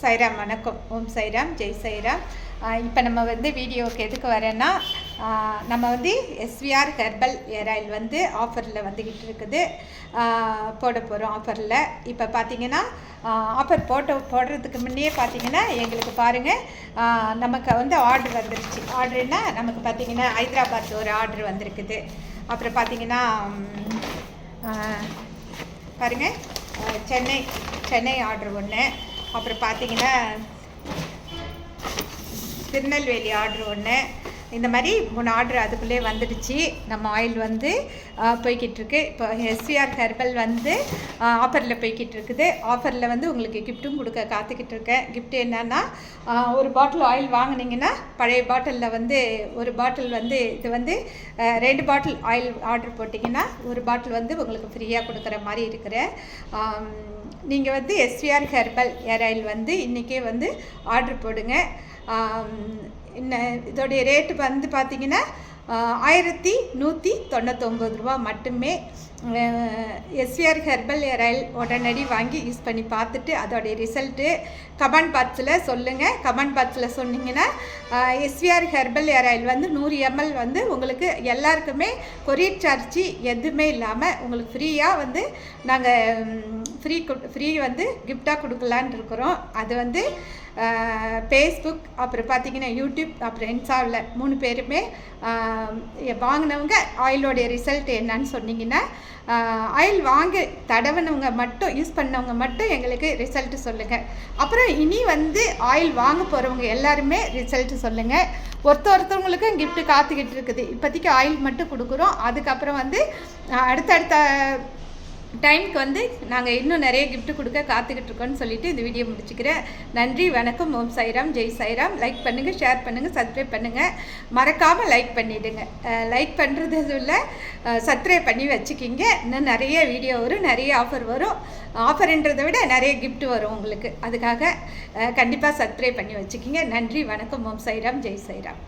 சைராம் வணக்கம். ஓம் சைராம், ஜெய் சைராம். இப்போ நம்ம வீடியோவுக்கு எதுக்கு வரேன்னா, நம்ம எஸ்விஆர் ஹெர்பல் ஏர் ஆயில் ஆஃபரில் வந்துக்கிட்டு இருக்குது, போட போகிறோம் ஆஃபரில். இப்போ பார்த்தீங்கன்னா ஆஃபர் போடுறதுக்கு முன்னே பார்த்தீங்கன்னா எங்களுக்கு பாருங்கள், நமக்கு ஆர்டர் வந்துருச்சு. ஆர்டருன்னா நமக்கு பார்த்தீங்கன்னா ஹைதராபாத் ஒரு ஆர்டர் வந்திருக்குது. அப்புறம் பார்த்தீங்கன்னா பாருங்கள், சென்னை ஆர்டர் ஒன்று. அப்புறம் பார்த்தீங்கன்னா திருநெல்வேலி ஆர்டர் ஒன்று. இந்த மாதிரி 3 ஆர்டர் அதுக்குள்ளே வந்துடுச்சு. நம்ம ஆயில் போய்கிட்டு இருக்கு. இப்போ எஸ்விஆர் ஹெர்பல் ஆஃபரில் போய்கிட்டு இருக்குது. ஆஃபரில் உங்களுக்கு கிஃப்ட்டும் கொடுக்க காத்துக்கிட்டு இருக்கேன். கிஃப்ட் என்னன்னா, ஒரு பாட்டில் ஆயில் வாங்கினீங்கன்னா பழைய பாட்டிலில் ஒரு பாட்டில் இது 2 பாட்டில் ஆயில் ஆர்டர் போட்டிங்கன்னா ஒரு பாட்டில் உங்களுக்கு ஃப்ரீயாக கொடுக்குற மாதிரி இருக்கிற. நீங்கள் எஸ்விஆர் ஹெர்பல் ஏர் ஆயில் இன்றைக்கே ஆர்டர் போடுங்க. இதோடைய ரேட்டு பார்த்தீங்கன்னா 1199 ரூபா மட்டுமே. எஸ்விஆர் ஹெர்பல் ஏர் ஆயில் உடனடி வாங்கி யூஸ் பண்ணி பார்த்துட்டு அதோடைய ரிசல்ட்டு கமெண்ட் பாக்ஸில் சொல்லுங்கள். கமெண்ட் பாக்ஸில் சொன்னீங்கன்னா எஸ்விஆர் ஹெர்பல் ஏர் ஆயில் 100 ml உங்களுக்கு எல்லாருக்குமே கொரியர் சார்ஜ் எதுவுமே இல்லாமல் உங்களுக்கு ஃப்ரீயாக நாங்கள் ஃப்ரீ கிஃப்டாக கொடுக்கலான் இருக்கிறோம். அது ஃபேஸ்புக், அப்புறம் பார்த்தீங்கன்னா யூடியூப், அப்புறம் இன்ஸ்டாவில் 3 பேருமே வாங்கினவங்க ஆயிலோடைய ரிசல்ட் என்னன்னு சொன்னீங்கன்னா, ஆயில் வாங்கி தடவினவங்க மட்டும், யூஸ் பண்ணவங்க மட்டும் எங்களுக்கு ரிசல்ட்டு சொல்லுங்கள். அப்புறம் இனி ஆயில் வாங்க போகிறவங்க எல்லாருமே ரிசல்ட்டு சொல்லுங்கள். ஒருத்தவங்களுக்கும் கிஃப்ட்டு காத்துக்கிட்டு இருக்குது. இப்போதைக்கு ஆயில் மட்டும் கொடுக்குறோம். அதுக்கப்புறம் அடுத்தடுத்த டைமுக்கு நாங்கள் இன்னும் நிறைய கிஃப்ட்டு கொடுக்க காத்துக்கிட்டு இருக்கோன்னு சொல்லிவிட்டு இந்த வீடியோ முடிச்சுக்கிறேன். நன்றி, வணக்கம். ஓம் சைராம், ஜெய் சைராம். லைக் பண்ணுங்கள், ஷேர் பண்ணுங்கள், சப்ஸ்கிரைப் பண்ணுங்கள். மறக்காமல் லைக் பண்ணிவிடுங்க. லைக் பண்ணுறது இல்லை, சப்ஸ்கிரைப் பண்ணி வச்சுக்கிங்க. இன்னும் நிறைய வீடியோ வரும், நிறைய ஆஃபர் வரும். ஆஃபர்ன்றதை விட நிறைய கிஃப்ட் வரும் உங்களுக்கு. அதுக்காக கண்டிப்பாக சப்ஸ்கிரைப் பண்ணி வச்சுக்கிங்க. நன்றி, வணக்கம். ஓம் சைராம், ஜெய் சைராம்.